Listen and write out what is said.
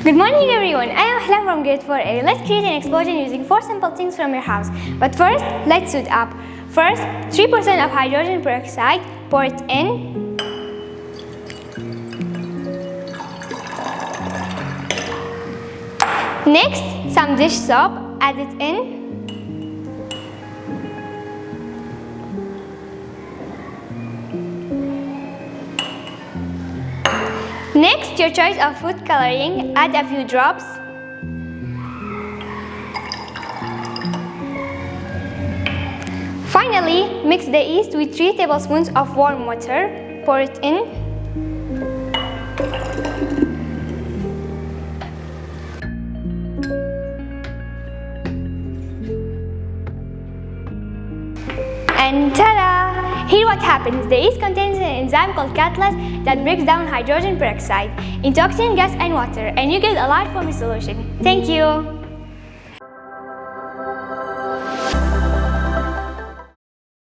Good morning everyone, I am Ahlam from grade 4A. Let's create an explosion using 4 simple things from your house. But first, let's suit up. First, 3% of hydrogen peroxide, pour it in. Next, some dish soap, add it in. Next, your choice of food coloring, add a few drops. Finally, mix the yeast with 3 tablespoons of warm water, pour it in. And ta-da! Here what happens, the yeast contains an enzyme called catalase that breaks down hydrogen peroxide into oxygen gas and water, and you get a light foamy solution. Thank you!